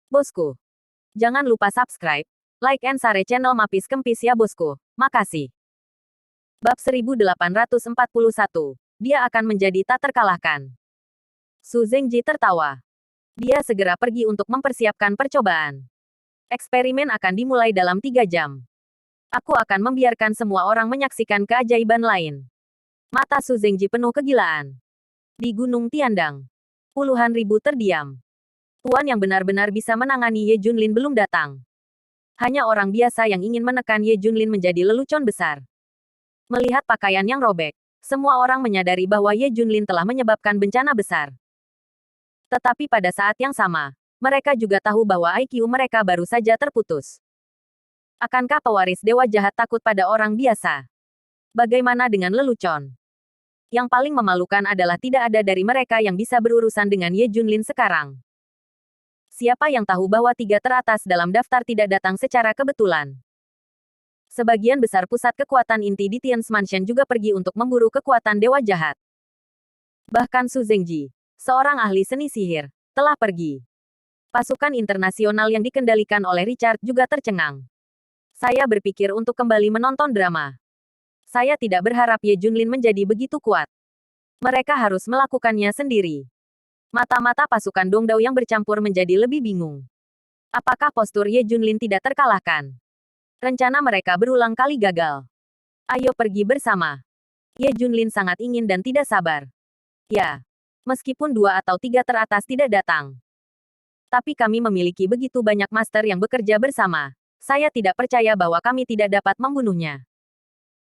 Bosku, jangan lupa subscribe, like and share channel Mapis Kempis ya bosku. Makasih. Bab 1841. Dia akan menjadi tak terkalahkan. Su Zengji tertawa. Dia segera pergi untuk mempersiapkan percobaan. Eksperimen akan dimulai dalam 3 jam. Aku akan membiarkan semua orang menyaksikan keajaiban lain. Mata Su Zengji penuh kegilaan. Di Gunung Tiandang, puluhan ribu terdiam. Tuan yang benar-benar bisa menangani Ye Junlin belum datang. Hanya orang biasa yang ingin menekan Ye Junlin menjadi lelucon besar. Melihat pakaian yang robek, semua orang menyadari bahwa Ye Junlin telah menyebabkan bencana besar. Tetapi pada saat yang sama, mereka juga tahu bahwa IQ mereka baru saja terputus. Akankah pewaris dewa jahat takut pada orang biasa? Bagaimana dengan lelucon? Yang paling memalukan adalah tidak ada dari mereka yang bisa berurusan dengan Ye Junlin sekarang. Siapa yang tahu bahwa 3 teratas dalam daftar tidak datang secara kebetulan? Sebagian besar pusat kekuatan inti di Tian's Mansion juga pergi untuk memburu kekuatan dewa jahat. Bahkan Su Zengji, seorang ahli seni sihir, telah pergi. Pasukan internasional yang dikendalikan oleh Richard juga tercengang. Saya berpikir untuk kembali menonton drama. Saya tidak berharap Ye Junlin menjadi begitu kuat. Mereka harus melakukannya sendiri. Mata-mata pasukan Dongdao yang bercampur menjadi lebih bingung. Apakah postur Ye Junlin tidak terkalahkan? Rencana mereka berulang kali gagal. Ayo pergi bersama. Ye Junlin sangat ingin dan tidak sabar. Ya, meskipun 2 atau 3 teratas tidak datang. Tapi kami memiliki begitu banyak master yang bekerja bersama. Saya tidak percaya bahwa kami tidak dapat membunuhnya.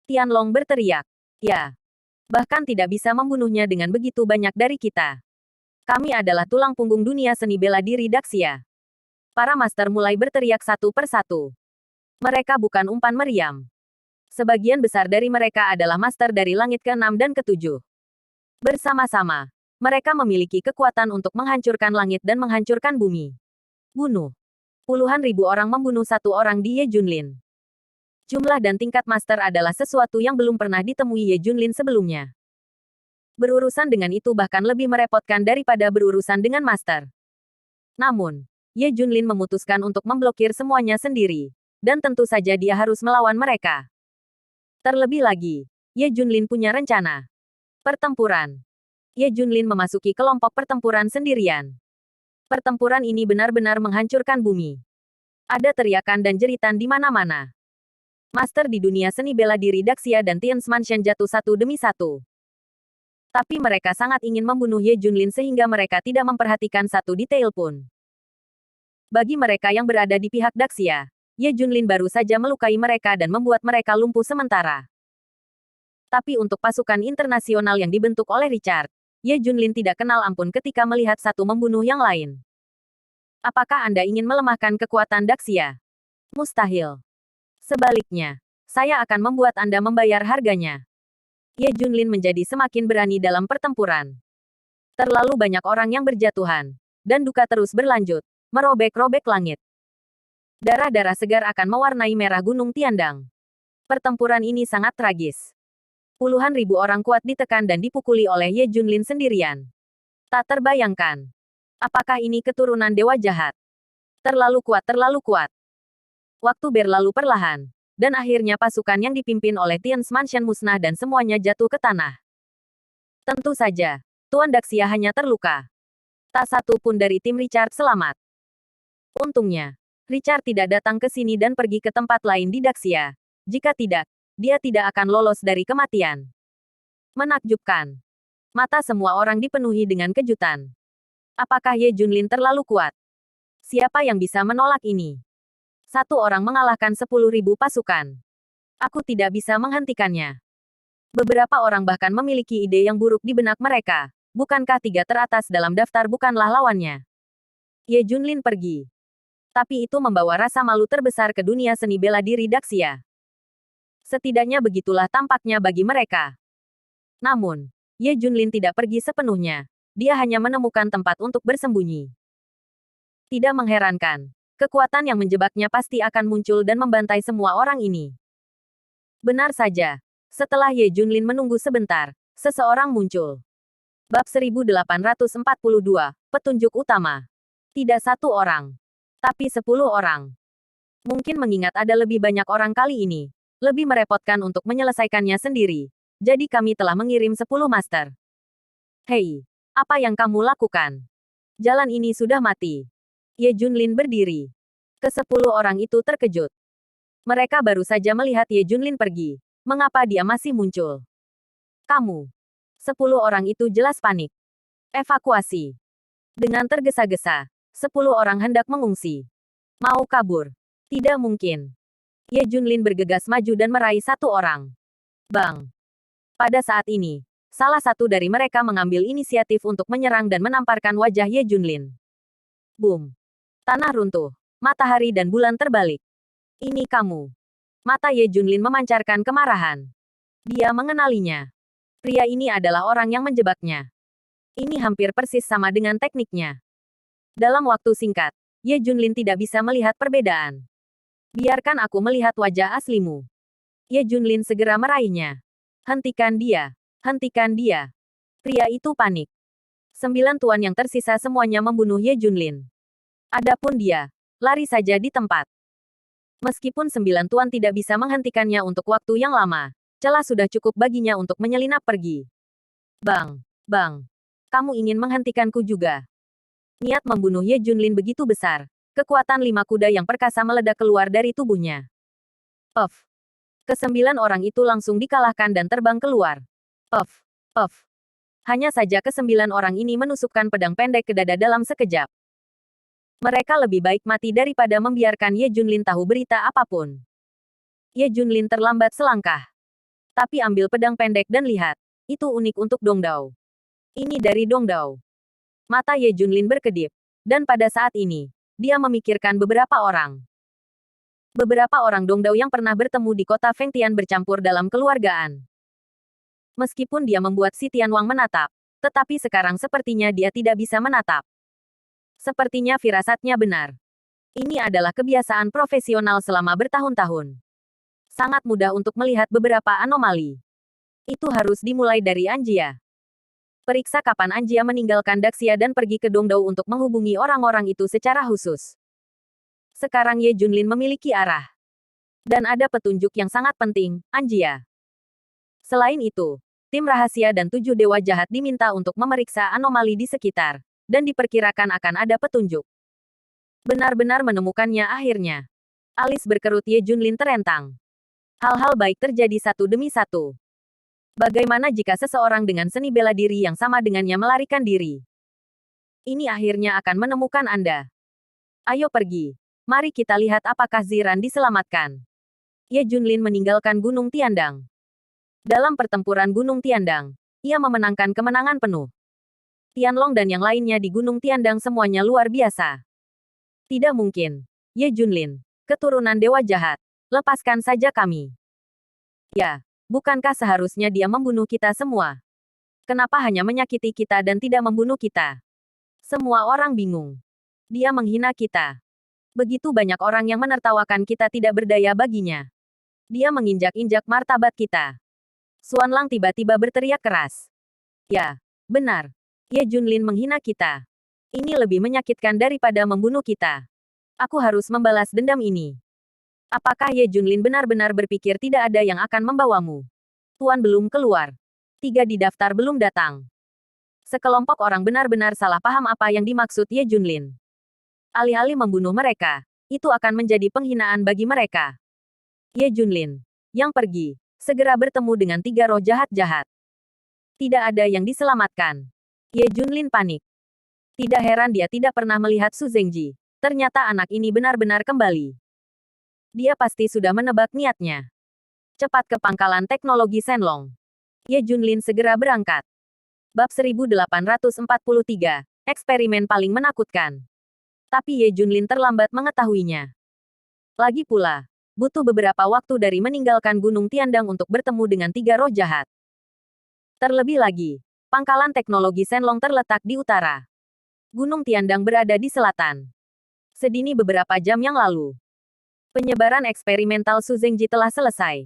Tianlong berteriak. Ya, bahkan tidak bisa membunuhnya dengan begitu banyak dari kita. Kami adalah tulang punggung dunia seni bela diri Daxia. Para master mulai berteriak satu persatu. Mereka bukan umpan meriam. Sebagian besar dari mereka adalah master dari langit ke-6 dan ke-7. Bersama-sama, mereka memiliki kekuatan untuk menghancurkan langit dan menghancurkan bumi. Bunuh. Puluhan ribu orang membunuh 1 orang di Ye Junlin. Jumlah dan tingkat master adalah sesuatu yang belum pernah ditemui Ye Junlin sebelumnya. Berurusan dengan itu bahkan lebih merepotkan daripada berurusan dengan master. Namun, Ye Junlin memutuskan untuk memblokir semuanya sendiri. Dan tentu saja dia harus melawan mereka. Terlebih lagi, Ye Junlin punya rencana. Pertempuran. Ye Junlin memasuki kelompok pertempuran sendirian. Pertempuran ini benar-benar menghancurkan bumi. Ada teriakan dan jeritan di mana-mana. Master di dunia seni bela diri Daxia dan Tian's Mansion jatuh satu demi satu. Tapi mereka sangat ingin membunuh Ye Junlin sehingga mereka tidak memperhatikan satu detail pun. Bagi mereka yang berada di pihak Daxia, Ye Junlin baru saja melukai mereka dan membuat mereka lumpuh sementara. Tapi untuk pasukan internasional yang dibentuk oleh Richard, Ye Junlin tidak kenal ampun ketika melihat satu membunuh yang lain. Apakah Anda ingin melemahkan kekuatan Daxia? Mustahil. Sebaliknya, saya akan membuat Anda membayar harganya. Ye Junlin menjadi semakin berani dalam pertempuran. Terlalu banyak orang yang berjatuhan, dan duka terus berlanjut, merobek-robek langit. Darah-darah segar akan mewarnai merah Gunung Tiandang. Pertempuran ini sangat tragis. Puluhan ribu orang kuat ditekan dan dipukuli oleh Ye Junlin sendirian. Tak terbayangkan. Apakah ini keturunan dewa jahat? Terlalu kuat, terlalu kuat. Waktu berlalu perlahan. Dan akhirnya pasukan yang dipimpin oleh Tian's Mansion musnah dan semuanya jatuh ke tanah. Tentu saja, Tuan Daxia hanya terluka. Tak satu pun dari tim Richard selamat. Untungnya, Richard tidak datang ke sini dan pergi ke tempat lain di Daxia. Jika tidak, dia tidak akan lolos dari kematian. Menakjubkan. Mata semua orang dipenuhi dengan kejutan. Apakah Ye Junlin terlalu kuat? Siapa yang bisa menolak ini? 1 orang mengalahkan 10.000 pasukan. Aku tidak bisa menghentikannya. Beberapa orang bahkan memiliki ide yang buruk di benak mereka. Bukankah 3 teratas dalam daftar bukanlah lawannya? Ye Junlin pergi. Tapi itu membawa rasa malu terbesar ke dunia seni bela diri Daxia. Setidaknya begitulah tampaknya bagi mereka. Namun, Ye Junlin tidak pergi sepenuhnya. Dia hanya menemukan tempat untuk bersembunyi. Tidak mengherankan. Kekuatan yang menjebaknya pasti akan muncul dan membantai semua orang ini. Benar saja. Setelah Ye Junlin menunggu sebentar, seseorang muncul. Bab 1842, Petunjuk Utama. Tidak satu orang. Tapi 10 orang. Mungkin mengingat ada lebih banyak orang kali ini. Lebih merepotkan untuk menyelesaikannya sendiri. Jadi kami telah mengirim 10 master. Hei, apa yang kamu lakukan? Jalan ini sudah mati. Ye Junlin berdiri. Ke-10 orang itu terkejut. Mereka baru saja melihat Ye Junlin pergi. Mengapa dia masih muncul? Kamu. 10 orang itu jelas panik. Evakuasi. Dengan tergesa-gesa, 10 orang hendak mengungsi. Mau kabur. Tidak mungkin. Ye Junlin bergegas maju dan meraih satu orang. Bang. Pada saat ini, salah satu dari mereka mengambil inisiatif untuk menyerang dan menamparkan wajah Ye Junlin. Boom. Tanah runtuh. Matahari dan bulan terbalik. Ini kamu. Mata Ye Junlin memancarkan kemarahan. Dia mengenalinya. Pria ini adalah orang yang menjebaknya. Ini hampir persis sama dengan tekniknya. Dalam waktu singkat, Ye Junlin tidak bisa melihat perbedaan. Biarkan aku melihat wajah aslimu. Ye Junlin segera meraihnya. Hentikan dia. Hentikan dia. Pria itu panik. 9 tuan yang tersisa semuanya membunuh Ye Junlin. Adapun dia, lari saja di tempat. Meskipun 9 tuan tidak bisa menghentikannya untuk waktu yang lama, celah sudah cukup baginya untuk menyelinap pergi. Bang, bang, kamu ingin menghentikanku juga. Niat membunuh Ye Junlin begitu besar. Kekuatan 5 kuda yang perkasa meledak keluar dari tubuhnya. Puff. Ke-9 orang itu langsung dikalahkan dan terbang keluar. Puff. Puff. Hanya saja ke-9 orang ini menusukkan pedang pendek ke dada dalam sekejap. Mereka lebih baik mati daripada membiarkan Ye Junlin tahu berita apapun. Ye Junlin terlambat selangkah. Tapi ambil pedang pendek dan lihat. Itu unik untuk Dongdao. Ini dari Dongdao. Mata Ye Junlin berkedip. Dan pada saat ini, dia memikirkan beberapa orang. Beberapa orang Dongdao yang pernah bertemu di kota Fengtian bercampur dalam keluargaan. Meskipun dia membuat si Tianwang menatap, tetapi sekarang sepertinya dia tidak bisa menatap. Sepertinya firasatnya benar. Ini adalah kebiasaan profesional selama bertahun-tahun. Sangat mudah untuk melihat beberapa anomali. Itu harus dimulai dari Anjia. Periksa kapan Anjia meninggalkan Daxia dan pergi ke Dongdao untuk menghubungi orang-orang itu secara khusus. Sekarang Ye Junlin memiliki arah. Dan ada petunjuk yang sangat penting, Anjia. Selain itu, tim rahasia dan 7 dewa jahat diminta untuk memeriksa anomali di sekitar. Dan diperkirakan akan ada petunjuk. Benar-benar menemukannya akhirnya. Alis berkerut Ye Junlin terentang. Hal-hal baik terjadi satu demi satu. Bagaimana jika seseorang dengan seni bela diri yang sama dengannya melarikan diri? Ini akhirnya akan menemukan Anda. Ayo pergi. Mari kita lihat apakah Ziran diselamatkan. Ye Junlin meninggalkan Gunung Tiandang. Dalam pertempuran Gunung Tiandang, ia memenangkan kemenangan penuh. Tianlong dan yang lainnya di Gunung Tiandang semuanya luar biasa. Tidak mungkin. Ye Junlin, keturunan dewa jahat. Lepaskan saja kami. Ya, bukankah seharusnya dia membunuh kita semua? Kenapa hanya menyakiti kita dan tidak membunuh kita? Semua orang bingung. Dia menghina kita. Begitu banyak orang yang menertawakan kita tidak berdaya baginya. Dia menginjak-injak martabat kita. Xuanlang tiba-tiba berteriak keras. Ya, benar. Ye Junlin menghina kita. Ini lebih menyakitkan daripada membunuh kita. Aku harus membalas dendam ini. Apakah Ye Junlin benar-benar berpikir tidak ada yang akan membawamu? Tuan belum keluar. 3 di daftar belum datang. Sekelompok orang benar-benar salah paham apa yang dimaksud Ye Junlin. Alih-alih membunuh mereka, itu akan menjadi penghinaan bagi mereka. Ye Junlin, yang pergi, segera bertemu dengan 3 roh jahat-jahat. Tidak ada yang diselamatkan. Ye Junlin panik. Tidak heran dia tidak pernah melihat Su Zengji. Ternyata anak ini benar-benar kembali. Dia pasti sudah menebak niatnya. Cepat ke pangkalan teknologi Shenlong. Ye Junlin segera berangkat. Bab 1843, eksperimen paling menakutkan. Tapi Ye Junlin terlambat mengetahuinya. Lagi pula, butuh beberapa waktu dari meninggalkan Gunung Tiandang untuk bertemu dengan 3 roh jahat. Terlebih lagi, pangkalan teknologi Shenlong terletak di utara. Gunung Tiandang berada di selatan. Sedini beberapa jam yang lalu, penyebaran eksperimental Su Zengji telah selesai.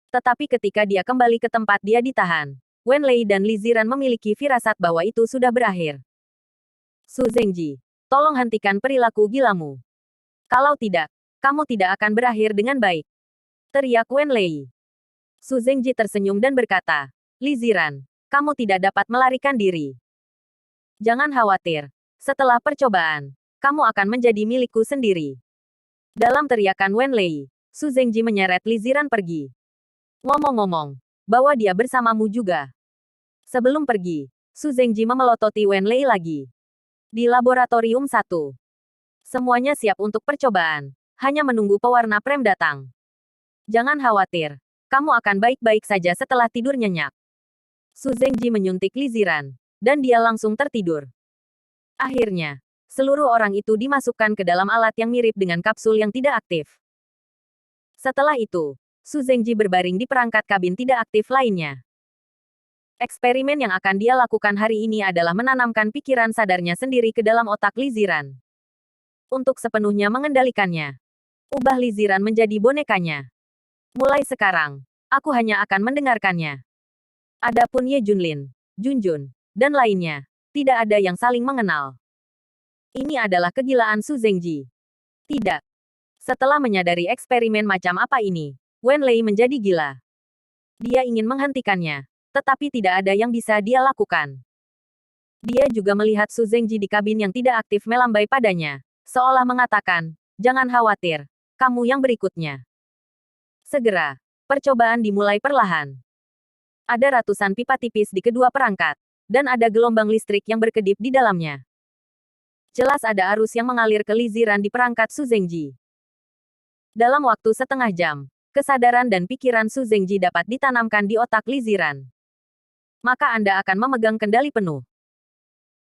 Tetapi ketika dia kembali ke tempat dia ditahan, Wen Lei dan Li Ziran memiliki firasat bahwa itu sudah berakhir. Su Zengji, Tolong hentikan perilaku gilamu. Kalau tidak, kamu tidak akan berakhir dengan baik. Teriak Wen Lei. Su Zengji tersenyum dan berkata, Li Ziran, kamu tidak dapat melarikan diri. Jangan khawatir. Setelah percobaan, kamu akan menjadi milikku sendiri. Dalam teriakan Wen Lei, Su Zengji menyeret Li Ziran pergi. Ngomong-ngomong, bawa dia bersamamu juga. Sebelum pergi, Su Zengji memelototi Wen Lei lagi. Di laboratorium 1. Semuanya siap untuk percobaan, hanya menunggu pewarna prem datang. Jangan khawatir, kamu akan baik-baik saja setelah tidur nyenyak. Su Zengji menyuntik Li Ziran, dan dia langsung tertidur. Akhirnya, seluruh orang itu dimasukkan ke dalam alat yang mirip dengan kapsul yang tidak aktif. Setelah itu, Su Zengji berbaring di perangkat kabin tidak aktif lainnya. Eksperimen yang akan dia lakukan hari ini adalah menanamkan pikiran sadarnya sendiri ke dalam otak Li Ziran. Untuk sepenuhnya mengendalikannya. Ubah Li Ziran menjadi bonekanya. Mulai sekarang, aku hanya akan mendengarkannya. Adapun Ye Junlin, Junjun, dan lainnya, tidak ada yang saling mengenal. Ini adalah kegilaan Su Zengji. Tidak. Setelah menyadari eksperimen macam apa ini, Wen Lei menjadi gila. Dia ingin menghentikannya, tetapi tidak ada yang bisa dia lakukan. Dia juga melihat Su Zengji di kabin yang tidak aktif melambai padanya, seolah mengatakan, jangan khawatir, kamu yang berikutnya. Segera, percobaan dimulai perlahan. Ada ratusan pipa tipis di kedua perangkat, dan ada gelombang listrik yang berkedip di dalamnya. Jelas ada arus yang mengalir ke Li Ziran di perangkat Su Zengji. Dalam waktu setengah jam, kesadaran dan pikiran Su Zengji dapat ditanamkan di otak Li Ziran. Maka Anda akan memegang kendali penuh.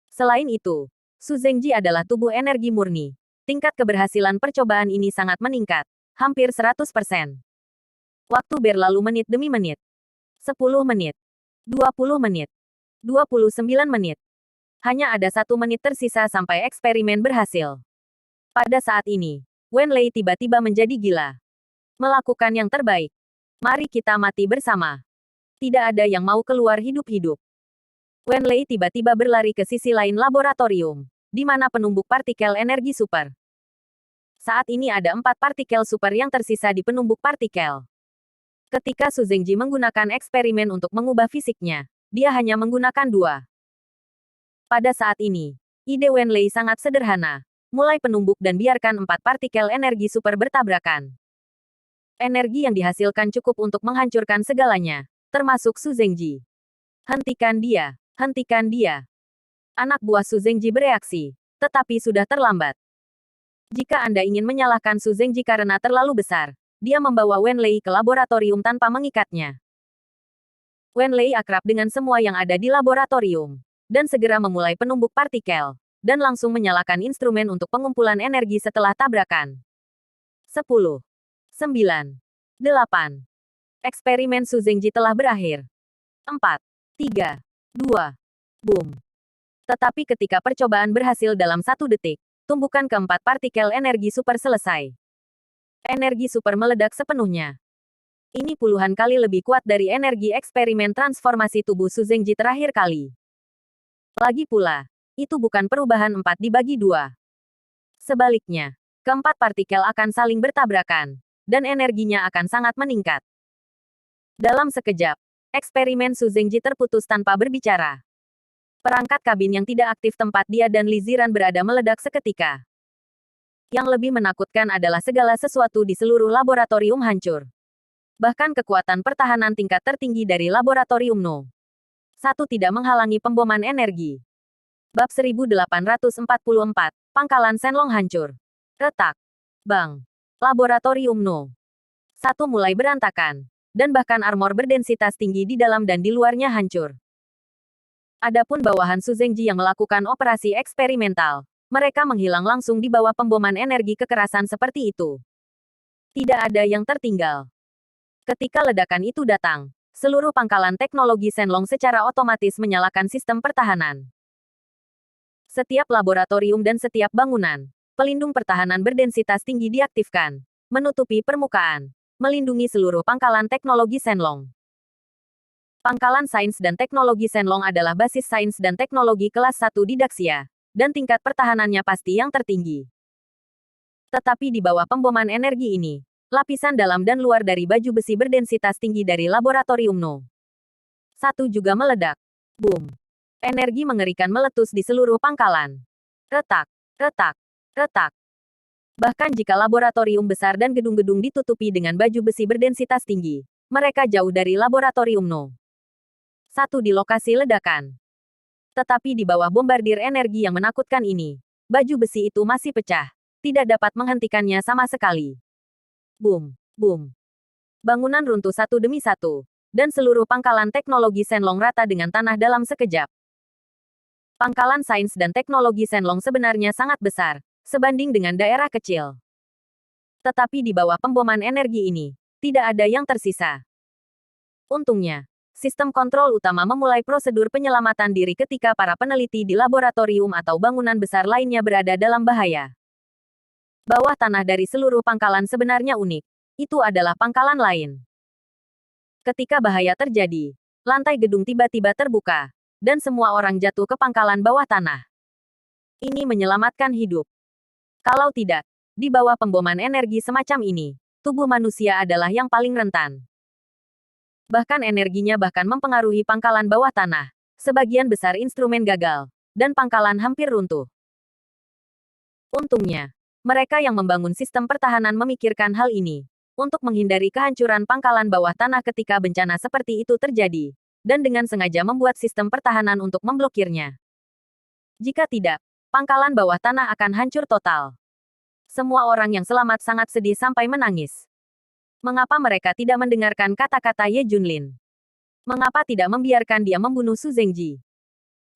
Selain itu, Su Zengji adalah tubuh energi murni. Tingkat keberhasilan percobaan ini sangat meningkat, hampir 100%. Waktu berlalu menit demi menit. 10 menit. 20 menit. 29 menit. Hanya ada 1 menit tersisa sampai eksperimen berhasil. Pada saat ini, Wen Lei tiba-tiba menjadi gila. Melakukan yang terbaik. Mari kita mati bersama. Tidak ada yang mau keluar hidup-hidup. Wen Lei tiba-tiba berlari ke sisi lain laboratorium, di mana penumbuk partikel energi super. Saat ini ada 4 partikel super yang tersisa di penumbuk partikel. Ketika Su Zengji menggunakan eksperimen untuk mengubah fisiknya, dia hanya menggunakan 2. Pada saat ini, ide Wen Lei sangat sederhana. Mulai penumbuk dan biarkan 4 partikel energi super bertabrakan. Energi yang dihasilkan cukup untuk menghancurkan segalanya, termasuk Su Zengji. Hentikan dia, hentikan dia. Anak buah Su Zengji bereaksi, tetapi sudah terlambat. Jika Anda ingin menyalahkan Su Zengji karena terlalu besar, dia membawa Wen Lei ke laboratorium tanpa mengikatnya. Wen Lei akrab dengan semua yang ada di laboratorium, dan segera memulai penumbuk partikel, dan langsung menyalakan instrumen untuk pengumpulan energi setelah tabrakan. 10, 9, 8. Eksperimen Su Zengji telah berakhir. 4, 3, 2, boom. Tetapi ketika percobaan berhasil dalam 1 detik, tumbukan keempat partikel energi super selesai. Energi super meledak sepenuhnya. Ini puluhan kali lebih kuat dari energi eksperimen transformasi tubuh Su Zengji terakhir kali. Lagi pula, itu bukan perubahan 4 dibagi 2. Sebaliknya, keempat partikel akan saling bertabrakan, dan energinya akan sangat meningkat. Dalam sekejap, eksperimen Su Zengji terputus tanpa berbicara. Perangkat kabin yang tidak aktif tempat dia dan Li Ziran berada meledak seketika. Yang lebih menakutkan adalah segala sesuatu di seluruh laboratorium hancur. Bahkan kekuatan pertahanan tingkat tertinggi dari laboratorium No. 1 tidak menghalangi pemboman energi. Bab 1844, Pangkalan Shenlong hancur. Retak. Bang. Laboratorium No. 1 mulai berantakan, dan bahkan armor berdensitas tinggi di dalam dan di luarnya hancur. Adapun bawahan Su Zengji yang melakukan operasi eksperimental, mereka menghilang langsung di bawah pemboman energi kekerasan seperti itu. Tidak ada yang tertinggal. Ketika ledakan itu datang, seluruh pangkalan teknologi Shenlong secara otomatis menyalakan sistem pertahanan. Setiap laboratorium dan setiap bangunan, pelindung pertahanan berdensitas tinggi diaktifkan, menutupi permukaan, melindungi seluruh pangkalan teknologi Shenlong. Pangkalan Sains dan Teknologi Shenlong adalah basis sains dan teknologi kelas 1 di Daxia, dan tingkat pertahanannya pasti yang tertinggi. Tetapi di bawah pemboman energi ini, lapisan dalam dan luar dari baju besi berdensitas tinggi dari laboratorium No. 1 juga meledak. Boom! Energi mengerikan meletus di seluruh pangkalan. Retak, retak, retak. Bahkan jika laboratorium besar dan gedung-gedung ditutupi dengan baju besi berdensitas tinggi, mereka jauh dari laboratorium No. 1 di lokasi ledakan. Tetapi di bawah bombardir energi yang menakutkan ini, baju besi itu masih pecah, tidak dapat menghentikannya sama sekali. Boom, boom. Bangunan runtuh satu demi satu, dan seluruh pangkalan teknologi Shenlong rata dengan tanah dalam sekejap. Pangkalan sains dan teknologi Shenlong sebenarnya sangat besar, sebanding dengan daerah kecil. Tetapi di bawah pemboman energi ini, tidak ada yang tersisa. Untungnya, sistem kontrol utama memulai prosedur penyelamatan diri ketika para peneliti di laboratorium atau bangunan besar lainnya berada dalam bahaya. Bawah tanah dari seluruh pangkalan sebenarnya unik. Itu adalah pangkalan lain. Ketika bahaya terjadi, lantai gedung tiba-tiba terbuka, dan semua orang jatuh ke pangkalan bawah tanah. Ini menyelamatkan hidup. Kalau tidak, di bawah pemboman energi semacam ini, tubuh manusia adalah yang paling rentan. Bahkan energinya bahkan mempengaruhi pangkalan bawah tanah. Sebagian besar instrumen gagal, dan pangkalan hampir runtuh. Untungnya, mereka yang membangun sistem pertahanan memikirkan hal ini, untuk menghindari kehancuran pangkalan bawah tanah ketika bencana seperti itu terjadi, dan dengan sengaja membuat sistem pertahanan untuk memblokirnya. Jika tidak, pangkalan bawah tanah akan hancur total. Semua orang yang selamat sangat sedih sampai menangis. Mengapa mereka tidak mendengarkan kata-kata Ye Junlin? Mengapa tidak membiarkan dia membunuh Su Zengji?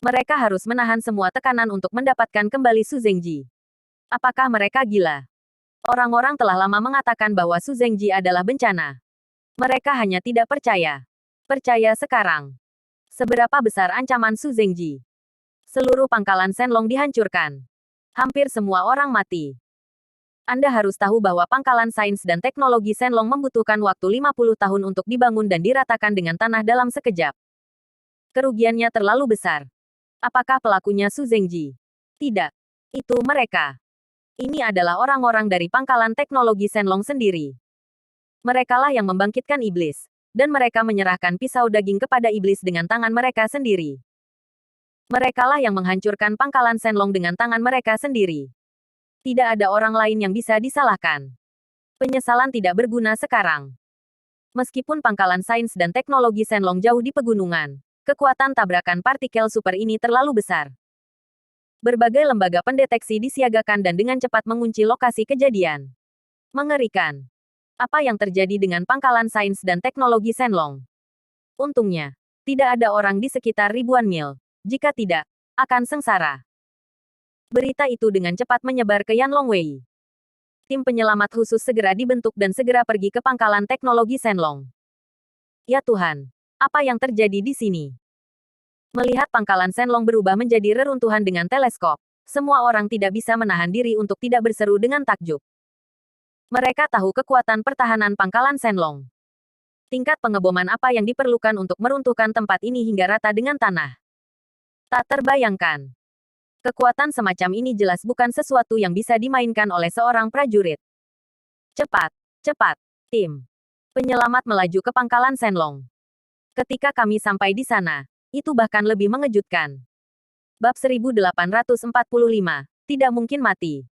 Mereka harus menahan semua tekanan untuk mendapatkan kembali Su Zengji. Apakah mereka gila? Orang-orang telah lama mengatakan bahwa Su Zengji adalah bencana. Mereka hanya tidak percaya. Percaya sekarang. Seberapa besar ancaman Su Zengji? Seluruh pangkalan Shenlong dihancurkan. Hampir semua orang mati. Anda harus tahu bahwa pangkalan sains dan teknologi Shenlong membutuhkan waktu 50 tahun untuk dibangun dan diratakan dengan tanah dalam sekejap. Kerugiannya terlalu besar. Apakah pelakunya Su Zengji? Tidak. Itu mereka. Ini adalah orang-orang dari pangkalan teknologi Shenlong sendiri. Merekalah yang membangkitkan iblis, dan mereka menyerahkan pisau daging kepada iblis dengan tangan mereka sendiri. Merekalah yang menghancurkan pangkalan Shenlong dengan tangan mereka sendiri. Tidak ada orang lain yang bisa disalahkan. Penyesalan tidak berguna sekarang. Meskipun pangkalan sains dan teknologi Shenlong jauh di pegunungan, kekuatan tabrakan partikel super ini terlalu besar. Berbagai lembaga pendeteksi disiagakan dan dengan cepat mengunci lokasi kejadian. Mengerikan. Apa yang terjadi dengan pangkalan sains dan teknologi Shenlong? Untungnya, tidak ada orang di sekitar ribuan mil. Jika tidak, akan sengsara. Berita itu dengan cepat menyebar ke Yanlongwei. Tim penyelamat khusus segera dibentuk dan segera pergi ke pangkalan teknologi Shenlong. Ya Tuhan, apa yang terjadi di sini? Melihat pangkalan Shenlong berubah menjadi reruntuhan dengan teleskop, semua orang tidak bisa menahan diri untuk tidak berseru dengan takjub. Mereka tahu kekuatan pertahanan pangkalan Shenlong. Tingkat pengeboman apa yang diperlukan untuk meruntuhkan tempat ini hingga rata dengan tanah. Tak terbayangkan. Kekuatan semacam ini jelas bukan sesuatu yang bisa dimainkan oleh seorang prajurit. Cepat, cepat, tim penyelamat melaju ke pangkalan Shenlong. Ketika kami sampai di sana, itu bahkan lebih mengejutkan. Bab 1845, tidak mungkin mati.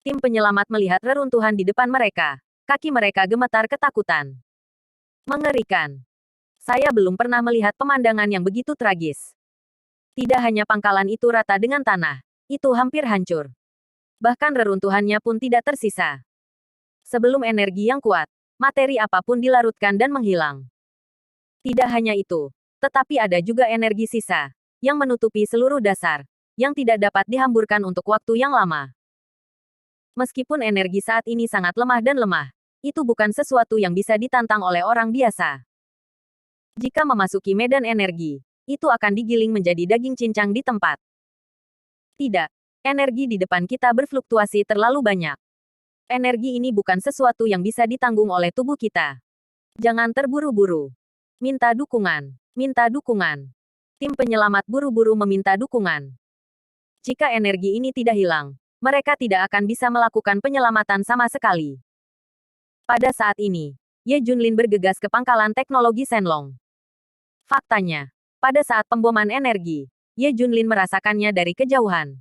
Tim penyelamat melihat reruntuhan di depan mereka. Kaki mereka gemetar ketakutan. Mengerikan. Saya belum pernah melihat pemandangan yang begitu tragis. Tidak hanya pangkalan itu rata dengan tanah, itu hampir hancur. Bahkan reruntuhannya pun tidak tersisa. Sebelum energi yang kuat, materi apapun dilarutkan dan menghilang. Tidak hanya itu, tetapi ada juga energi sisa, yang menutupi seluruh dasar, yang tidak dapat dihamburkan untuk waktu yang lama. Meskipun energi saat ini sangat lemah dan lemah, itu bukan sesuatu yang bisa ditantang oleh orang biasa. Jika memasuki medan energi, itu akan digiling menjadi daging cincang di tempat. Tidak, energi di depan kita berfluktuasi terlalu banyak. Energi ini bukan sesuatu yang bisa ditanggung oleh tubuh kita. Jangan terburu-buru. Minta dukungan. Minta dukungan. Tim penyelamat buru-buru meminta dukungan. Jika energi ini tidak hilang, mereka tidak akan bisa melakukan penyelamatan sama sekali. Pada saat ini, Ye Junlin bergegas ke pangkalan teknologi Shenlong. Faktanya, pada saat pemboman energi, Ye Junlin merasakannya dari kejauhan.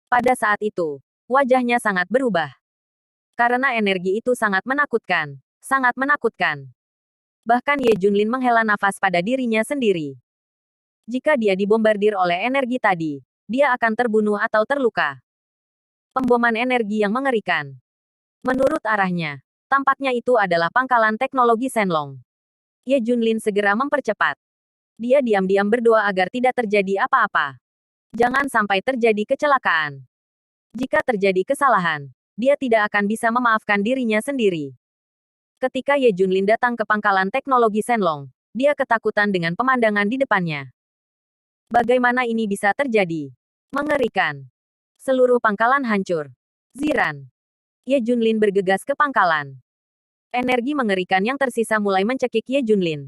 Pada saat itu, wajahnya sangat berubah. Karena energi itu sangat menakutkan, sangat menakutkan. Bahkan Ye Junlin menghela nafas pada dirinya sendiri. Jika dia dibombardir oleh energi tadi, dia akan terbunuh atau terluka. Pemboman energi yang mengerikan. Menurut arahnya, tampaknya itu adalah pangkalan teknologi Shenlong. Ye Junlin segera mempercepat. Dia diam-diam berdoa agar tidak terjadi apa-apa. Jangan sampai terjadi kecelakaan. Jika terjadi kesalahan, dia tidak akan bisa memaafkan dirinya sendiri. Ketika Ye Junlin datang ke pangkalan teknologi Shenlong, dia ketakutan dengan pemandangan di depannya. Bagaimana ini bisa terjadi? Mengerikan. Seluruh pangkalan hancur. Ziran. Ye Junlin bergegas ke pangkalan. Energi mengerikan yang tersisa mulai mencekik Ye Junlin.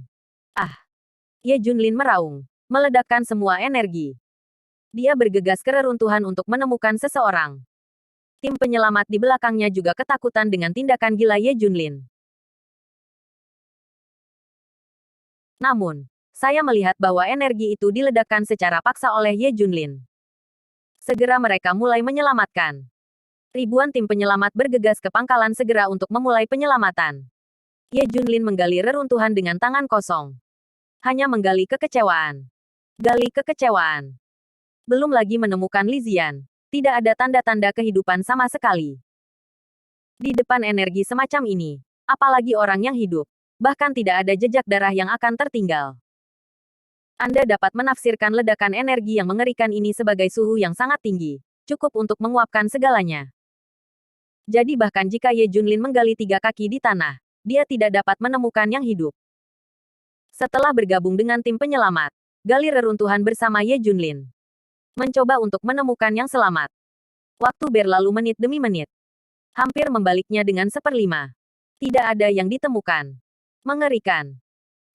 Ah! Ye Junlin meraung, meledakkan semua energi. Dia bergegas ke reruntuhan untuk menemukan seseorang. Tim penyelamat di belakangnya juga ketakutan dengan tindakan gila Ye Junlin. Namun, saya melihat bahwa energi itu diledakkan secara paksa oleh Ye Junlin. Segera mereka mulai menyelamatkan. Ribuan tim penyelamat bergegas ke pangkalan segera untuk memulai penyelamatan. Ye Junlin menggali reruntuhan dengan tangan kosong. Hanya menggali kekecewaan. Gali kekecewaan. Belum lagi menemukan Li Zian. Tidak ada tanda-tanda kehidupan sama sekali. Di depan energi semacam ini, apalagi orang yang hidup, bahkan tidak ada jejak darah yang akan tertinggal. Anda dapat menafsirkan ledakan energi yang mengerikan ini sebagai suhu yang sangat tinggi, cukup untuk menguapkan segalanya. Jadi bahkan jika Ye Junlin menggali 3 kaki di tanah, dia tidak dapat menemukan yang hidup. Setelah bergabung dengan tim penyelamat, gali reruntuhan bersama Ye Junlin. Mencoba untuk menemukan yang selamat. Waktu berlalu menit demi menit. Hampir membaliknya dengan 1/5. Tidak ada yang ditemukan. Mengerikan.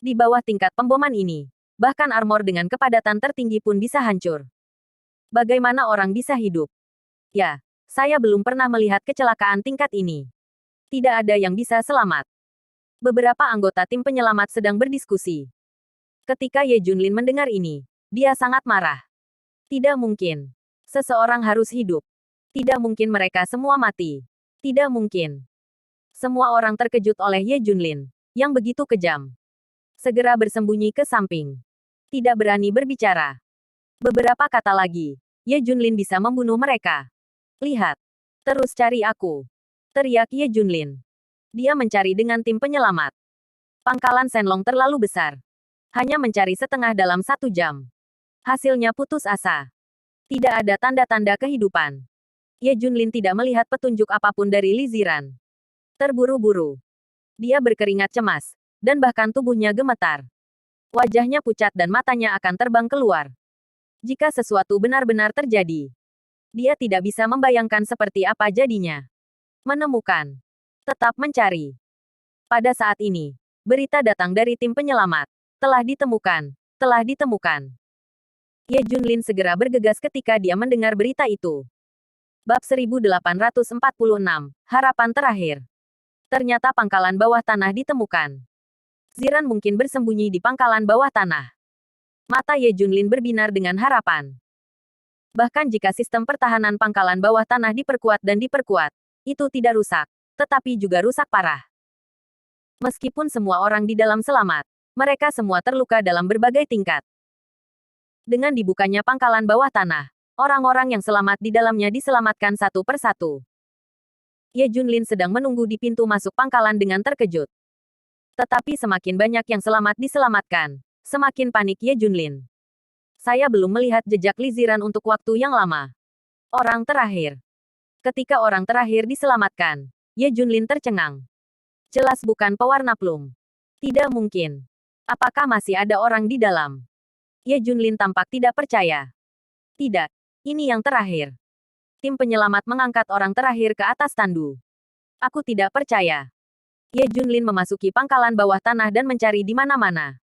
Di bawah tingkat pemboman ini, bahkan armor dengan kepadatan tertinggi pun bisa hancur. Bagaimana orang bisa hidup? Ya, saya belum pernah melihat kecelakaan tingkat ini. Tidak ada yang bisa selamat. Beberapa anggota tim penyelamat sedang berdiskusi. Ketika Ye Junlin mendengar ini, dia sangat marah. Tidak mungkin. Seseorang harus hidup. Tidak mungkin mereka semua mati. Tidak mungkin. Semua orang terkejut oleh Ye Junlin, yang begitu kejam. Segera bersembunyi ke samping. Tidak berani berbicara. Beberapa kata lagi, Ye Junlin bisa membunuh mereka. Lihat. Terus cari aku. Teriak Ye Junlin. Dia mencari dengan tim penyelamat. Pangkalan Shenlong terlalu besar. Hanya mencari setengah dalam 1 jam. Hasilnya putus asa. Tidak ada tanda-tanda kehidupan. Ye Junlin tidak melihat petunjuk apapun dari Li Ziran. Terburu-buru. Dia berkeringat cemas, dan bahkan tubuhnya gemetar. Wajahnya pucat dan matanya akan terbang keluar. Jika sesuatu benar-benar terjadi, dia tidak bisa membayangkan seperti apa jadinya. Menemukan. Tetap mencari. Pada saat ini, berita datang dari tim penyelamat. Telah ditemukan. Telah ditemukan. Ye Junlin segera bergegas ketika dia mendengar berita itu. Bab 1846, Harapan Terakhir. Ternyata pangkalan bawah tanah ditemukan. Ziran mungkin bersembunyi di pangkalan bawah tanah. Mata Ye Junlin berbinar dengan harapan. Bahkan jika sistem pertahanan pangkalan bawah tanah diperkuat dan diperkuat, itu tidak rusak, tetapi juga rusak parah. Meskipun semua orang di dalam selamat, mereka semua terluka dalam berbagai tingkat. Dengan dibukanya pangkalan bawah tanah, orang-orang yang selamat di dalamnya diselamatkan satu persatu. Ye Junlin sedang menunggu di pintu masuk pangkalan dengan terkejut. Tetapi semakin banyak yang selamat diselamatkan, semakin panik Ye Junlin. Saya belum melihat jejak Li Ziran untuk waktu yang lama. Orang terakhir. Ketika orang terakhir diselamatkan, Ye Junlin tercengang. Jelas bukan pewarna plum. Tidak mungkin. Apakah masih ada orang di dalam? Ye Junlin tampak tidak percaya. Tidak. Ini yang terakhir. Tim penyelamat mengangkat orang terakhir ke atas tandu. Aku tidak percaya. Ye Junlin memasuki pangkalan bawah tanah dan mencari di mana-mana.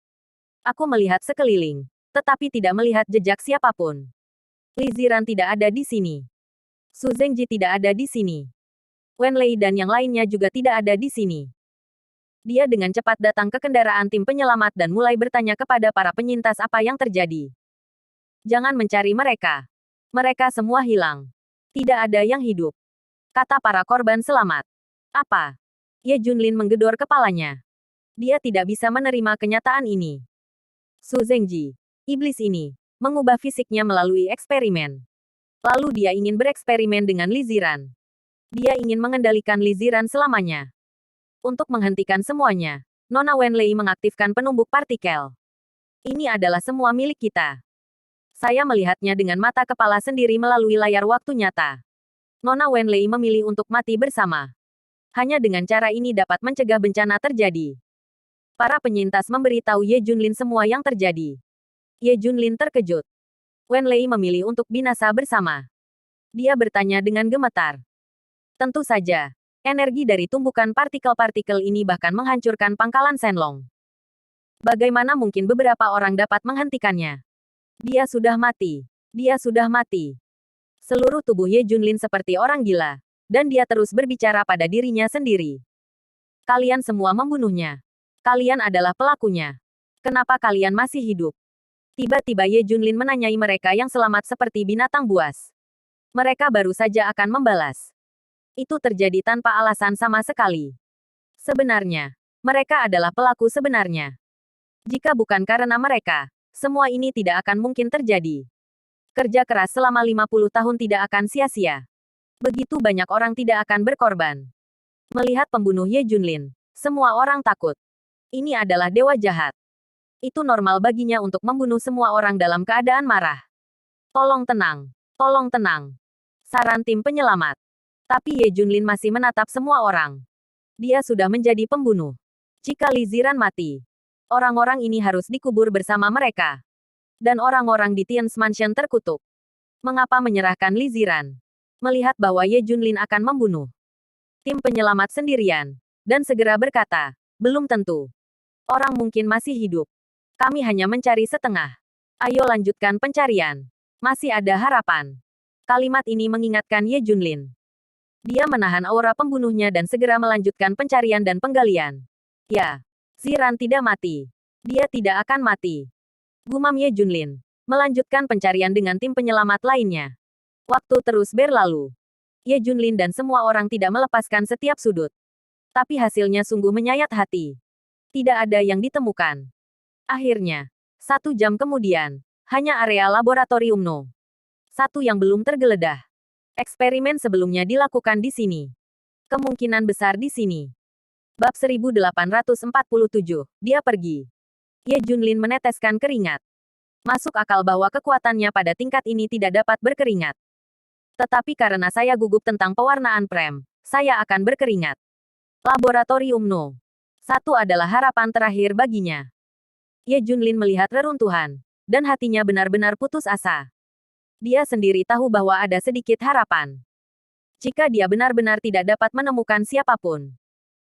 Aku melihat sekeliling, tetapi tidak melihat jejak siapapun. Li Ziran tidak ada di sini. Su Zengji tidak ada di sini. Wen Lei dan yang lainnya juga tidak ada di sini. Dia dengan cepat datang ke kendaraan tim penyelamat dan mulai bertanya kepada para penyintas apa yang terjadi. Jangan mencari mereka. Mereka semua hilang. Tidak ada yang hidup. Kata para korban selamat. Apa? Ye Junlin menggedor kepalanya. Dia tidak bisa menerima kenyataan ini. Su Zengji, iblis ini, mengubah fisiknya melalui eksperimen. Lalu dia ingin bereksperimen dengan Li Ziran. Dia ingin mengendalikan Li Ziran selamanya. Untuk menghentikan semuanya, Nona Wenlei mengaktifkan penumbuk partikel. Ini adalah semua milik kita. Saya melihatnya dengan mata kepala sendiri melalui layar waktu nyata. Nona Wenlei memilih untuk mati bersama. Hanya dengan cara ini dapat mencegah bencana terjadi. Para penyintas memberitahu Ye Junlin semua yang terjadi. Ye Junlin terkejut. Wenlei memilih untuk binasa bersama. Dia bertanya dengan gemetar. Tentu saja, energi dari tumbukan partikel-partikel ini bahkan menghancurkan pangkalan Shenlong. Bagaimana mungkin beberapa orang dapat menghentikannya? Dia sudah mati. Dia sudah mati. Seluruh tubuh Ye Junlin seperti orang gila, dan dia terus berbicara pada dirinya sendiri. Kalian semua membunuhnya. Kalian adalah pelakunya. Kenapa kalian masih hidup? Tiba-tiba Ye Junlin menanyai mereka yang selamat seperti binatang buas. Mereka baru saja akan membalas. Itu terjadi tanpa alasan sama sekali. Sebenarnya, mereka adalah pelaku sebenarnya. Jika bukan karena mereka, semua ini tidak akan mungkin terjadi. Kerja keras selama 50 tahun tidak akan sia-sia. Begitu banyak orang tidak akan berkorban. Melihat pembunuh Ye Junlin, semua orang takut. Ini adalah dewa jahat. Itu normal baginya untuk membunuh semua orang dalam keadaan marah. Tolong tenang. Tolong tenang. Saran tim penyelamat. Tapi Ye Junlin masih menatap semua orang. Dia sudah menjadi pembunuh. Jika Li Ziran mati, orang-orang ini harus dikubur bersama mereka. Dan orang-orang di Tian's Mansion terkutuk. Mengapa menyerahkan Li Ziran? Melihat bahwa Ye Junlin akan membunuh tim penyelamat sendirian. Dan segera berkata, belum tentu. Orang mungkin masih hidup. Kami hanya mencari setengah. Ayo lanjutkan pencarian. Masih ada harapan. Kalimat ini mengingatkan Ye Junlin. Dia menahan aura pembunuhnya dan segera melanjutkan pencarian dan penggalian. Ya, Ziran tidak mati. Dia tidak akan mati. Gumam Ye Junlin. Melanjutkan pencarian dengan tim penyelamat lainnya. Waktu terus berlalu. Ye Junlin dan semua orang tidak melepaskan setiap sudut. Tapi hasilnya sungguh menyayat hati. Tidak ada yang ditemukan. Akhirnya, 1 jam kemudian, hanya area laboratorium No. 1 yang belum tergeledah. Eksperimen sebelumnya dilakukan di sini. Kemungkinan besar di sini. Bab 1847, dia pergi. Ye Junlin meneteskan keringat. Masuk akal bahwa kekuatannya pada tingkat ini tidak dapat berkeringat. Tetapi karena saya gugup tentang pewarnaan prem, saya akan berkeringat. Laboratorium No. 1 adalah harapan terakhir baginya. Ye Junlin melihat reruntuhan, dan hatinya benar-benar putus asa. Dia sendiri tahu bahwa ada sedikit harapan. Jika dia benar-benar tidak dapat menemukan siapapun,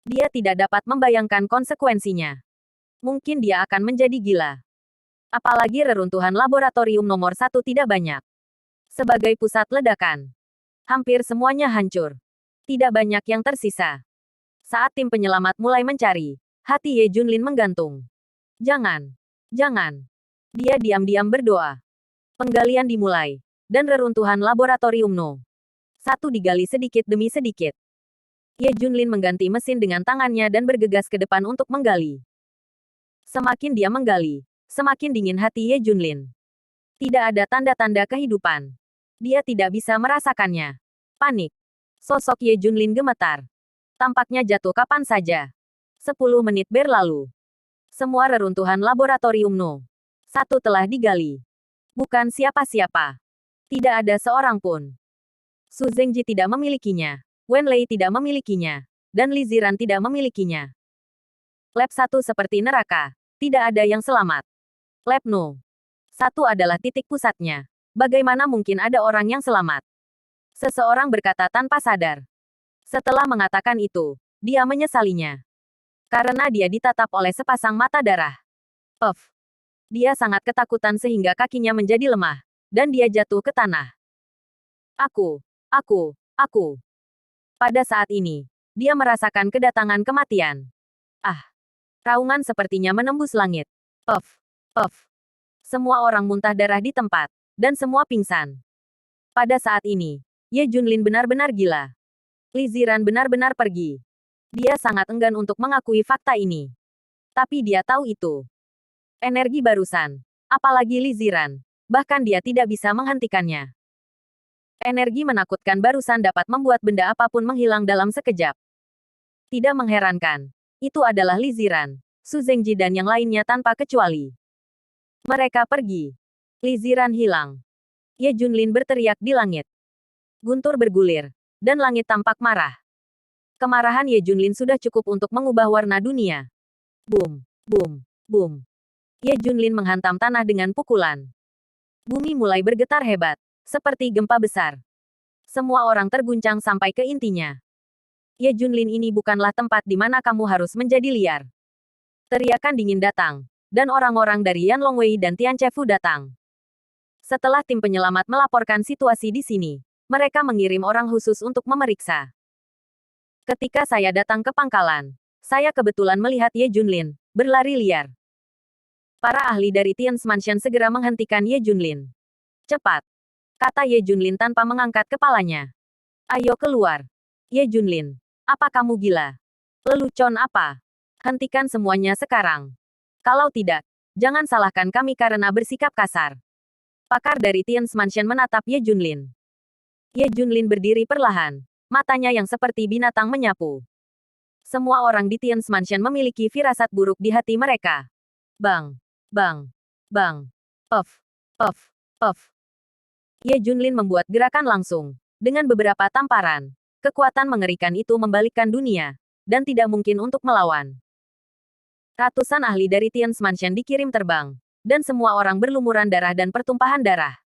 dia tidak dapat membayangkan konsekuensinya. Mungkin dia akan menjadi gila. Apalagi reruntuhan laboratorium nomor 1 tidak banyak. Sebagai pusat ledakan, hampir semuanya hancur. Tidak banyak yang tersisa. Saat tim penyelamat mulai mencari, hati Ye Junlin menggantung. Jangan. Jangan. Dia diam-diam berdoa. Penggalian dimulai, dan reruntuhan laboratorium No. 1 digali sedikit demi sedikit. Ye Junlin mengganti mesin dengan tangannya dan bergegas ke depan untuk menggali. Semakin dia menggali, semakin dingin hati Ye Junlin. Tidak ada tanda-tanda kehidupan. Dia tidak bisa merasakannya. Panik. Sosok Ye Junlin gemetar. Tampaknya jatuh kapan saja. 10 menit berlalu. Semua reruntuhan laboratorium No. 1 telah digali. Bukan siapa-siapa. Tidak ada seorang pun. Su Zengji tidak memilikinya. Wen Lei tidak memilikinya. Dan Li Ziran tidak memilikinya. Lab 1 seperti neraka. Tidak ada yang selamat. Lab No. 1 adalah titik pusatnya. Bagaimana mungkin ada orang yang selamat? Seseorang berkata tanpa sadar. Setelah mengatakan itu, dia menyesalinya. Karena dia ditatap oleh sepasang mata darah. Puff. Dia sangat ketakutan sehingga kakinya menjadi lemah. dan dia jatuh ke tanah. Aku. Pada saat ini, dia merasakan kedatangan kematian. Ah, raungan sepertinya menembus langit. Puff, puff. Semua orang muntah darah di tempat, dan semua pingsan. Pada saat ini, Ye Junlin benar-benar gila. Li Ziran benar-benar pergi. Dia sangat enggan untuk mengakui fakta ini. Tapi dia tahu itu. Energi barusan. Apalagi Li Ziran. Bahkan dia tidak bisa menghentikannya. Energi menakutkan barusan dapat membuat benda apapun menghilang dalam sekejap. Tidak mengherankan. Itu adalah Li Ziran, Su Zengji dan yang lainnya tanpa kecuali. Mereka pergi. Li Ziran hilang. Ye Junlin berteriak di langit. Guntur bergulir, dan langit tampak marah. Kemarahan Ye Junlin sudah cukup untuk mengubah warna dunia. Boom, boom, boom. Ye Junlin menghantam tanah dengan pukulan. Bumi mulai bergetar hebat, seperti gempa besar. Semua orang terguncang sampai ke intinya. Ye Junlin, ini bukanlah tempat di mana kamu harus menjadi liar. Teriakan dingin datang, dan orang-orang dari Yan Longwei dan Tian Chefu datang. Setelah tim penyelamat melaporkan situasi di sini, mereka mengirim orang khusus untuk memeriksa. Ketika saya datang ke pangkalan, saya kebetulan melihat Ye Junlin berlari liar. Para ahli dari Tian's Mansion segera menghentikan Ye Junlin. Cepat, kata Ye Junlin tanpa mengangkat kepalanya. Ayo keluar. Ye Junlin, apa kamu gila? Lelucon apa? Hentikan semuanya sekarang. Kalau tidak, jangan salahkan kami karena bersikap kasar. Pakar dari Tian's Mansion menatap Ye Junlin. Ye Junlin berdiri perlahan, matanya yang seperti binatang menyapu. Semua orang di Tian's Mansion memiliki firasat buruk di hati mereka. Bang, bang, bang, puff, puff, puff. Ye Junlin membuat gerakan langsung. Dengan beberapa tamparan, kekuatan mengerikan itu membalikkan dunia, dan tidak mungkin untuk melawan. Ratusan ahli dari Tian's Mansion dikirim terbang, dan semua orang berlumuran darah dan pertumpahan darah.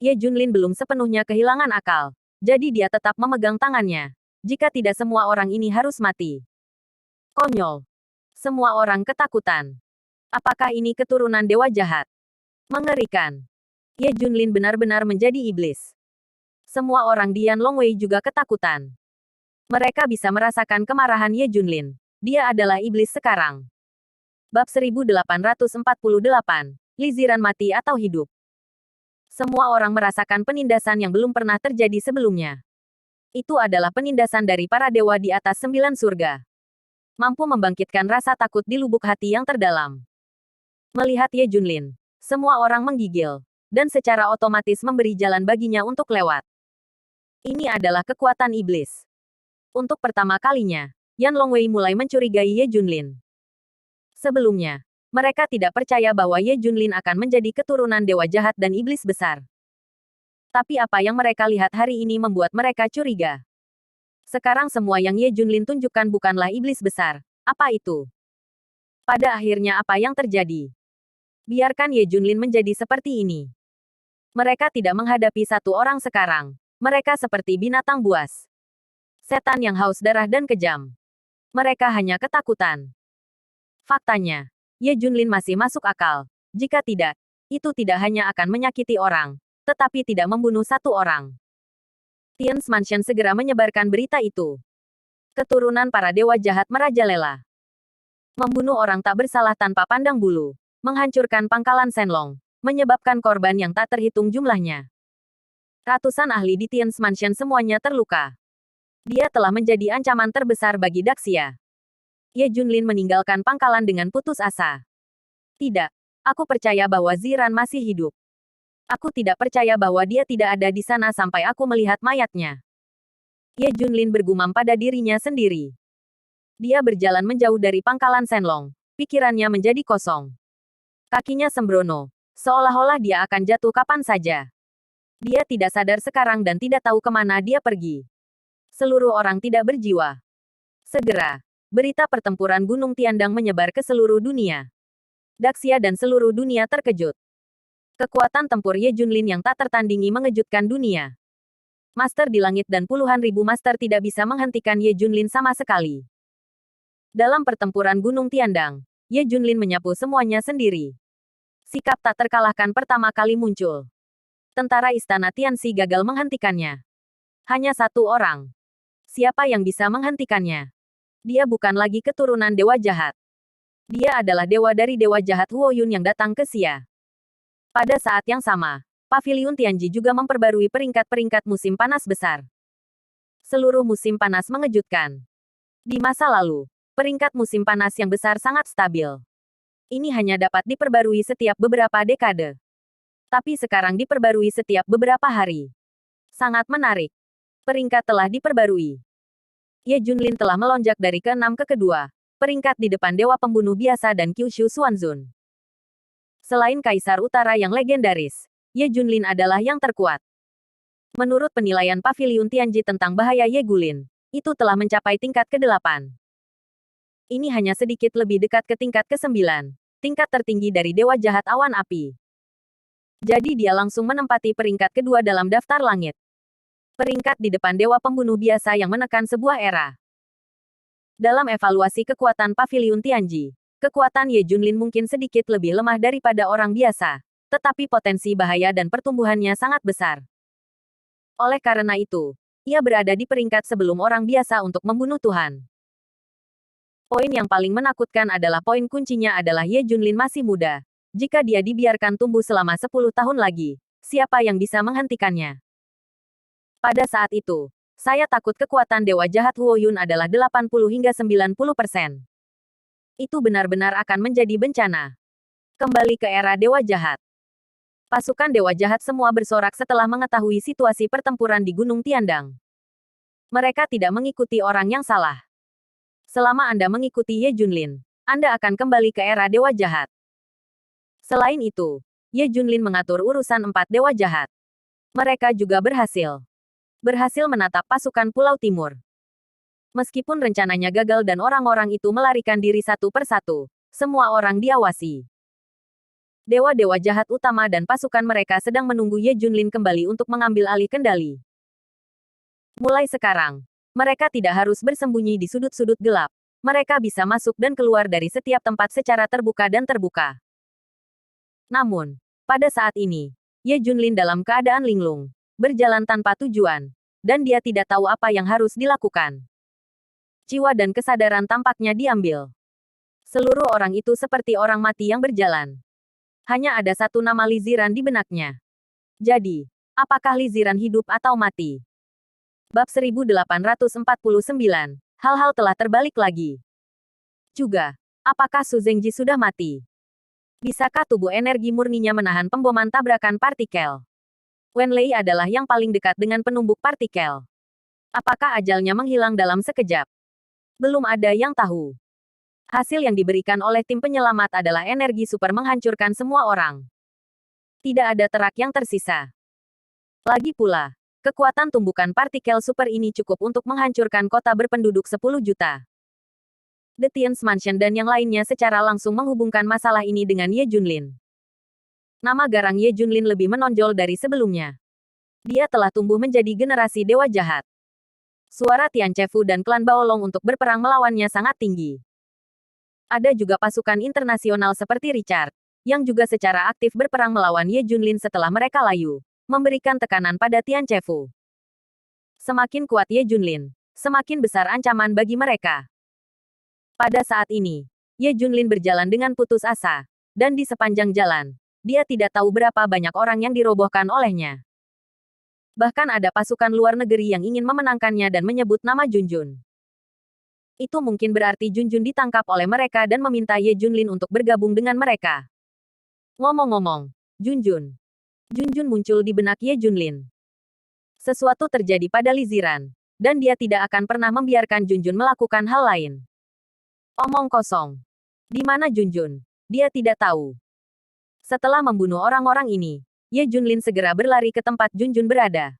Ye Junlin belum sepenuhnya kehilangan akal, jadi dia tetap memegang tangannya. Jika tidak, semua orang ini harus mati. Konyol. Semua orang ketakutan. Apakah ini keturunan dewa jahat? Mengerikan. Ye Junlin benar-benar menjadi iblis. Semua orang di Yan Longwei juga ketakutan. Mereka bisa merasakan kemarahan Ye Junlin. Dia adalah iblis sekarang. Bab 1848. Li Ziran mati atau hidup. Semua orang merasakan penindasan yang belum pernah terjadi sebelumnya. Itu adalah penindasan dari para dewa di atas 9 surga. Mampu membangkitkan rasa takut di lubuk hati yang terdalam. Melihat Ye Junlin, semua orang menggigil, dan secara otomatis memberi jalan baginya untuk lewat. Ini adalah kekuatan iblis. Untuk pertama kalinya, Yan Longwei mulai mencurigai Ye Junlin. Sebelumnya, mereka tidak percaya bahwa Ye Junlin akan menjadi keturunan dewa jahat dan iblis besar. Tapi apa yang mereka lihat hari ini membuat mereka curiga. Sekarang semua yang Ye Junlin tunjukkan bukanlah iblis besar. Apa itu? Pada akhirnya apa yang terjadi? Biarkan Ye Junlin menjadi seperti ini. Mereka tidak menghadapi satu orang sekarang. Mereka seperti binatang buas. Setan yang haus darah dan kejam. Mereka hanya ketakutan. Faktanya, Ye Junlin masih masuk akal. Jika tidak, itu tidak hanya akan menyakiti orang, tetapi tidak membunuh satu orang. Tian's Mansion segera menyebarkan berita itu. Keturunan para dewa jahat merajalela. Membunuh orang tak bersalah tanpa pandang bulu. Menghancurkan pangkalan Shenlong. Menyebabkan korban yang tak terhitung jumlahnya. Ratusan ahli di Tian's Mansion semuanya terluka. Dia telah menjadi ancaman terbesar bagi Daxia. Ye Junlin meninggalkan pangkalan dengan putus asa. Tidak. Aku percaya bahwa Ziran masih hidup. Aku tidak percaya bahwa dia tidak ada di sana sampai aku melihat mayatnya. Ye Junlin bergumam pada dirinya sendiri. Dia berjalan menjauh dari pangkalan Shenlong. Pikirannya menjadi kosong. Kakinya sembrono. Seolah-olah dia akan jatuh kapan saja. Dia tidak sadar sekarang dan tidak tahu kemana dia pergi. Seluruh orang tidak berjiwa. Segera, berita pertempuran Gunung Tiandang menyebar ke seluruh dunia. Daxia dan seluruh dunia terkejut. Kekuatan tempur Ye Junlin yang tak tertandingi mengejutkan dunia. Master di langit dan puluhan ribu master tidak bisa menghentikan Ye Junlin sama sekali. Dalam pertempuran Gunung Tiandang, Ye Junlin menyapu semuanya sendiri. Sikap tak terkalahkan pertama kali muncul. Tentara Istana Tianxi gagal menghentikannya. Hanya satu orang. Siapa yang bisa menghentikannya? Dia bukan lagi keturunan dewa jahat. Dia adalah dewa dari dewa jahat Huoyun yang datang ke Xia. Pada saat yang sama, Paviliun Tianji juga memperbarui peringkat-peringkat musim panas besar. Seluruh musim panas mengejutkan. Di masa lalu, peringkat musim panas yang besar sangat stabil. Ini hanya dapat diperbarui setiap beberapa dekade. Tapi sekarang diperbarui setiap beberapa hari. Sangat menarik. Peringkat telah diperbarui. Ye Junlin telah melonjak dari ke-6 ke kedua. Peringkat di depan Dewa Pembunuh Biasa dan Kyushu Xuanzun. Selain Kaisar Utara yang legendaris, Ye Junlin adalah yang terkuat. Menurut penilaian Paviliun Tianji tentang bahaya Ye Gulin, itu telah mencapai tingkat ke-8. Ini hanya sedikit lebih dekat ke tingkat ke-9, tingkat tertinggi dari Dewa Jahat Awan Api. Jadi dia langsung menempati peringkat kedua dalam daftar langit. Peringkat di depan Dewa Pembunuh Biasa yang menekan sebuah era. Dalam evaluasi kekuatan Paviliun Tianji, kekuatan Ye Junlin mungkin sedikit lebih lemah daripada orang biasa, tetapi potensi bahaya dan pertumbuhannya sangat besar. Oleh karena itu, ia berada di peringkat sebelum orang biasa untuk membunuh Tuhan. Poin yang paling menakutkan adalah poin kuncinya adalah Ye Junlin masih muda. Jika dia dibiarkan tumbuh selama 10 tahun lagi, siapa yang bisa menghentikannya? Pada saat itu, saya takut kekuatan Dewa Jahat Huoyun adalah 80 hingga 90%. Itu benar-benar akan menjadi bencana. Kembali ke era Dewa Jahat. Pasukan Dewa Jahat semua bersorak setelah mengetahui situasi pertempuran di Gunung Tiandang. Mereka tidak mengikuti orang yang salah. Selama Anda mengikuti Ye Junlin, Anda akan kembali ke era Dewa Jahat. Selain itu, Ye Junlin mengatur urusan 4 dewa jahat. Mereka juga berhasil menatap pasukan Pulau Timur. Meskipun rencananya gagal dan orang-orang itu melarikan diri satu persatu, semua orang diawasi. Dewa-dewa jahat utama dan pasukan mereka sedang menunggu Ye Junlin kembali untuk mengambil alih kendali. Mulai sekarang, mereka tidak harus bersembunyi di sudut-sudut gelap. Mereka bisa masuk dan keluar dari setiap tempat secara terbuka dan terbuka. Namun, pada saat ini, Ye Junlin dalam keadaan linglung, berjalan tanpa tujuan, dan dia tidak tahu apa yang harus dilakukan. Jiwa dan kesadaran tampaknya diambil. Seluruh orang itu seperti orang mati yang berjalan. Hanya ada satu nama Li Ziran di benaknya. Jadi, apakah Li Ziran hidup atau mati? Bab 1849, hal-hal telah terbalik lagi. Juga, apakah Su Zengji sudah mati? Bisakah tubuh energi murninya menahan pemboman tabrakan partikel? Wen Lei adalah yang paling dekat dengan penumbuk partikel. Apakah ajalnya menghilang dalam sekejap? Belum ada yang tahu. Hasil yang diberikan oleh tim penyelamat adalah energi super menghancurkan semua orang. Tidak ada terak yang tersisa. Lagi pula, kekuatan tumbukan partikel super ini cukup untuk menghancurkan kota berpenduduk 10 juta. The Tian's Mansion dan yang lainnya secara langsung menghubungkan masalah ini dengan Ye Junlin. Nama garang Ye Junlin lebih menonjol dari sebelumnya. Dia telah tumbuh menjadi generasi dewa jahat. Suara Tian Chefu dan klan Baolong untuk berperang melawannya sangat tinggi. Ada juga pasukan internasional seperti Richard, yang juga secara aktif berperang melawan Ye Junlin setelah mereka layu, memberikan tekanan pada Tian Chefu. Semakin kuat Ye Junlin, semakin besar ancaman bagi mereka. Pada saat ini, Ye Junlin berjalan dengan putus asa, dan di sepanjang jalan, dia tidak tahu berapa banyak orang yang dirobohkan olehnya. Bahkan ada pasukan luar negeri yang ingin memenangkannya dan menyebut nama Junjun. Itu mungkin berarti Junjun ditangkap oleh mereka dan meminta Ye Junlin untuk bergabung dengan mereka. Ngomong-ngomong, Junjun muncul di benak Ye Junlin. Sesuatu terjadi pada Li Ziran, dan dia tidak akan pernah membiarkan Junjun melakukan hal lain. Omong kosong. Di mana Junjun? Dia tidak tahu. Setelah membunuh orang-orang ini, Ye Junlin segera berlari ke tempat Junjun berada.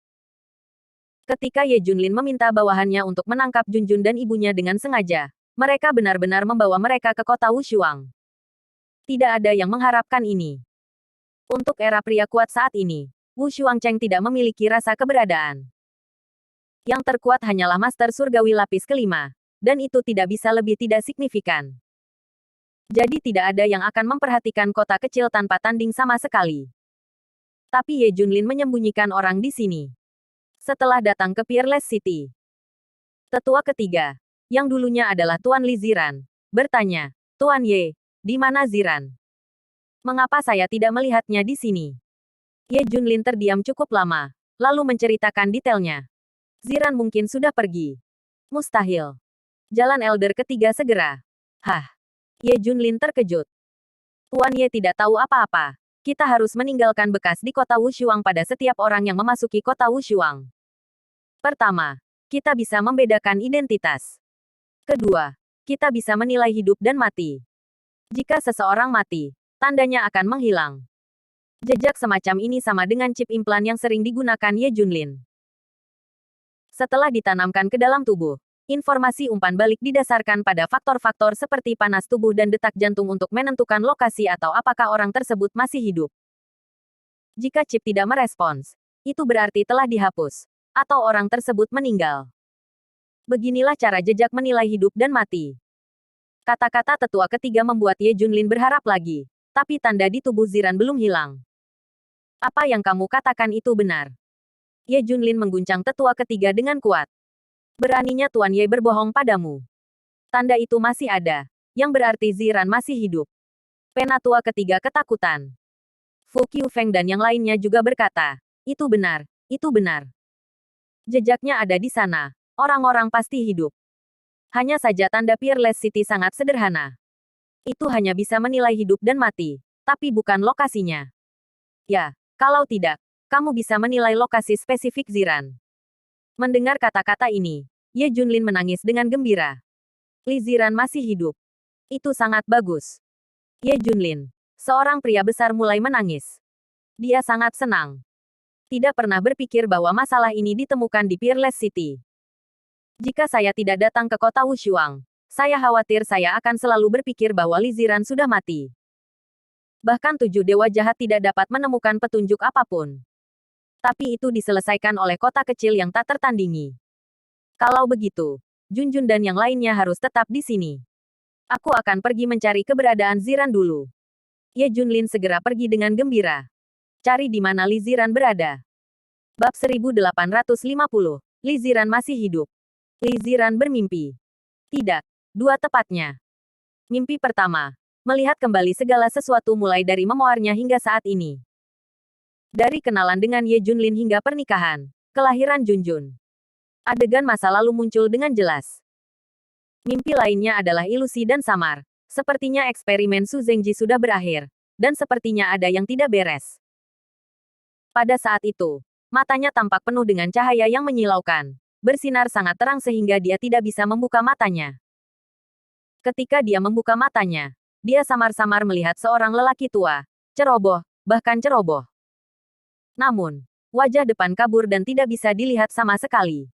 Ketika Ye Junlin meminta bawahannya untuk menangkap Junjun dan ibunya dengan sengaja, mereka benar-benar membawa mereka ke kota Wushuang. Tidak ada yang mengharapkan ini. Untuk era pria kuat saat ini, Wushuang Cheng tidak memiliki rasa keberadaan. Yang terkuat hanyalah Master Surgawi lapis kelima. Dan itu tidak bisa lebih tidak signifikan. Jadi tidak ada yang akan memperhatikan kota kecil tanpa tanding sama sekali. Tapi Ye Junlin menyembunyikan orang di sini. Setelah datang ke Peerless City, tetua ketiga, yang dulunya adalah Tuan Li Ziran, bertanya, Tuan Ye, di mana Ziran? Mengapa saya tidak melihatnya di sini? Ye Junlin terdiam cukup lama, lalu menceritakan detailnya. Ziran mungkin sudah pergi. Mustahil. Jalan Elder ketiga segera. Hah? Ye Junlin terkejut. Tuan Ye tidak tahu apa-apa. Kita harus meninggalkan bekas di kota Wushuang pada setiap orang yang memasuki kota Wushuang. Pertama, kita bisa membedakan identitas. Kedua, kita bisa menilai hidup dan mati. Jika seseorang mati, tandanya akan menghilang. Jejak semacam ini sama dengan chip implan yang sering digunakan Ye Junlin. Setelah ditanamkan ke dalam tubuh, informasi umpan balik didasarkan pada faktor-faktor seperti panas tubuh dan detak jantung untuk menentukan lokasi atau apakah orang tersebut masih hidup. Jika chip tidak merespons, itu berarti telah dihapus, atau orang tersebut meninggal. Beginilah cara jejak menilai hidup dan mati. Kata-kata tetua ketiga membuat Ye Junlin berharap lagi, tapi tanda di tubuh Ziran belum hilang. Apa yang kamu katakan itu benar. Ye Junlin mengguncang tetua ketiga dengan kuat. Beraninya Tuan Ye berbohong padamu. Tanda itu masih ada, yang berarti Ziran masih hidup. Penatua ketiga ketakutan. Fu Qiufeng dan yang lainnya juga berkata, itu benar, itu benar. Jejaknya ada di sana, orang-orang pasti hidup. Hanya saja tanda Peerless City sangat sederhana. Itu hanya bisa menilai hidup dan mati, tapi bukan lokasinya. Ya, kalau tidak, kamu bisa menilai lokasi spesifik Ziran. Mendengar kata-kata ini, Ye Junlin menangis dengan gembira. Li Ziran masih hidup. Itu sangat bagus. Ye Junlin, seorang pria besar mulai menangis. Dia sangat senang. Tidak pernah berpikir bahwa masalah ini ditemukan di Peerless City. Jika saya tidak datang ke kota Wushuang, saya khawatir saya akan selalu berpikir bahwa Li Ziran sudah mati. Bahkan 7 dewa jahat tidak dapat menemukan petunjuk apapun. Tapi itu diselesaikan oleh kota kecil yang tak tertandingi. Kalau begitu, Junjun dan yang lainnya harus tetap di sini. Aku akan pergi mencari keberadaan Ziran dulu. Ye Junlin segera pergi dengan gembira. Cari di mana Li Ziran berada. Bab 1850. Li Ziran masih hidup. Li Ziran bermimpi. Tidak, dua tepatnya. Mimpi pertama, melihat kembali segala sesuatu mulai dari memoarnya hingga saat ini. Dari kenalan dengan Ye Junlin hingga pernikahan, kelahiran Junjun. Adegan masa lalu muncul dengan jelas. Mimpi lainnya adalah ilusi dan samar. Sepertinya eksperimen Su Zengji sudah berakhir, dan sepertinya ada yang tidak beres. Pada saat itu, matanya tampak penuh dengan cahaya yang menyilaukan, bersinar sangat terang sehingga dia tidak bisa membuka matanya. Ketika dia membuka matanya, dia samar-samar melihat seorang lelaki tua, ceroboh, bahkan ceroboh. Namun, wajah depan kabur dan tidak bisa dilihat sama sekali.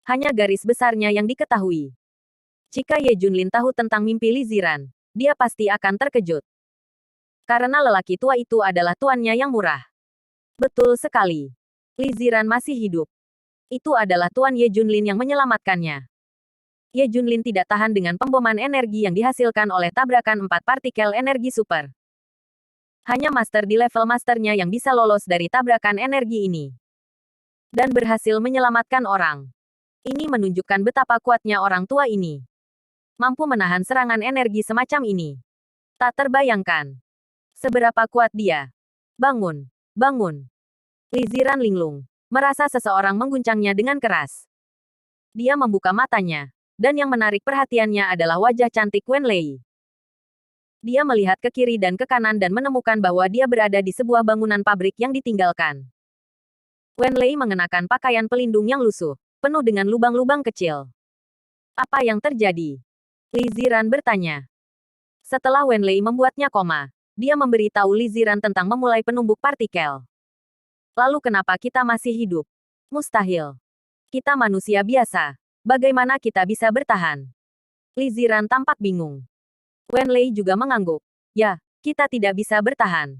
Hanya garis besarnya yang diketahui. Jika Ye Junlin tahu tentang mimpi Li Ziran, dia pasti akan terkejut. Karena lelaki tua itu adalah tuannya yang murah. Betul sekali. Li Ziran masih hidup. Itu adalah Tuan Ye Junlin yang menyelamatkannya. Ye Junlin tidak tahan dengan pemboman energi yang dihasilkan oleh tabrakan 4 partikel energi super. Hanya master di level masternya yang bisa lolos dari tabrakan energi ini. Dan berhasil menyelamatkan orang. Ini menunjukkan betapa kuatnya orang tua ini. Mampu menahan serangan energi semacam ini. Tak terbayangkan. Seberapa kuat dia. Bangun. Bangun. Li Ziran linglung. Merasa seseorang mengguncangnya dengan keras. Dia membuka matanya. Dan yang menarik perhatiannya adalah wajah cantik Wen Lei. Dia melihat ke kiri dan ke kanan dan menemukan bahwa dia berada di sebuah bangunan pabrik yang ditinggalkan. Wen Lei mengenakan pakaian pelindung yang lusuh, penuh dengan lubang-lubang kecil. Apa yang terjadi? Li Ziran bertanya. Setelah Wen Lei membuatnya koma, dia memberitahu Li Ziran tentang memulai penumbuk partikel. Lalu kenapa kita masih hidup? Mustahil. Kita manusia biasa. Bagaimana kita bisa bertahan? Li Ziran tampak bingung. Wen Lei juga mengangguk. Ya, kita tidak bisa bertahan.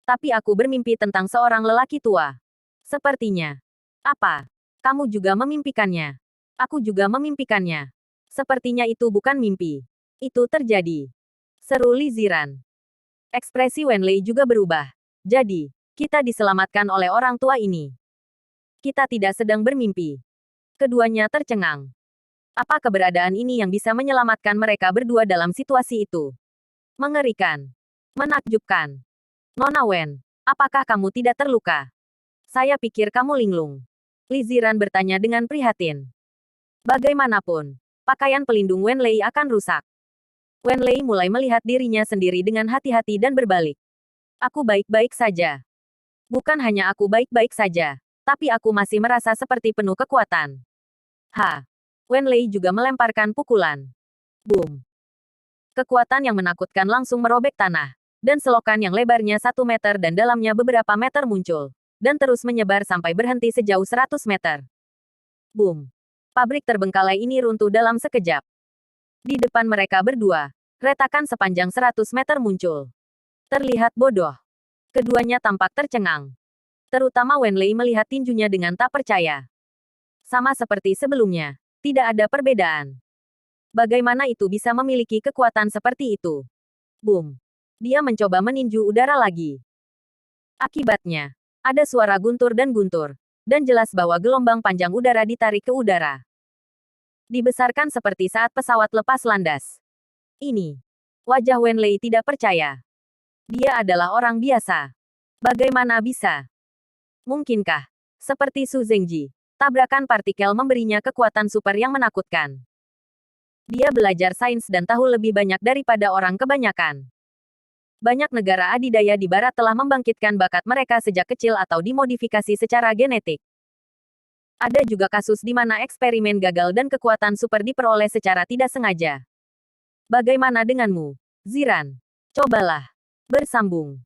Tapi aku bermimpi tentang seorang lelaki tua. Sepertinya. Apa? Kamu juga memimpikannya. Aku juga memimpikannya. Sepertinya itu bukan mimpi. Itu terjadi. Seru Li Ziran. Ekspresi Wen Lei juga berubah. Jadi, Kita diselamatkan oleh orang tua ini. Kita tidak sedang bermimpi. Keduanya tercengang. Apa keberadaan ini yang bisa menyelamatkan mereka berdua dalam situasi itu? Mengerikan. Menakjubkan. Nona Wen, apakah kamu tidak terluka? Saya pikir kamu linglung. Li Ziran bertanya dengan prihatin. Bagaimanapun, pakaian pelindung Wenlei akan rusak. Wenlei mulai melihat dirinya sendiri dengan hati-hati dan berbalik. Aku baik-baik saja. Bukan hanya aku baik-baik saja, tapi aku masih merasa seperti penuh kekuatan. Wenlei juga melemparkan pukulan. Boom. Kekuatan yang menakutkan langsung merobek tanah, dan selokan yang lebarnya 1 meter dan dalamnya beberapa meter muncul, dan terus menyebar sampai berhenti sejauh 100 meter. Boom. Pabrik terbengkalai ini runtuh dalam sekejap. Di depan mereka berdua, retakan sepanjang 100 meter muncul. Terlihat bodoh. Keduanya tampak tercengang. Terutama Wenlei melihat tinjunya dengan tak percaya. Sama seperti sebelumnya, tidak ada perbedaan. Bagaimana itu bisa memiliki kekuatan seperti itu? Boom. Dia mencoba meninju udara lagi. Akibatnya, ada suara guntur, dan jelas bahwa gelombang panjang udara ditarik ke udara. Dibesarkan seperti saat pesawat lepas landas. Ini. Wajah Wenlei tidak percaya. Dia adalah orang biasa. Bagaimana bisa? Mungkinkah, seperti Su Zengji, tabrakan partikel memberinya kekuatan super yang menakutkan? Dia belajar sains dan tahu lebih banyak daripada orang kebanyakan. Banyak negara adidaya di barat telah membangkitkan bakat mereka sejak kecil atau dimodifikasi secara genetik. Ada juga kasus di mana eksperimen gagal dan kekuatan super diperoleh secara tidak sengaja. Bagaimana denganmu, Ziran? Cobalah bersambung.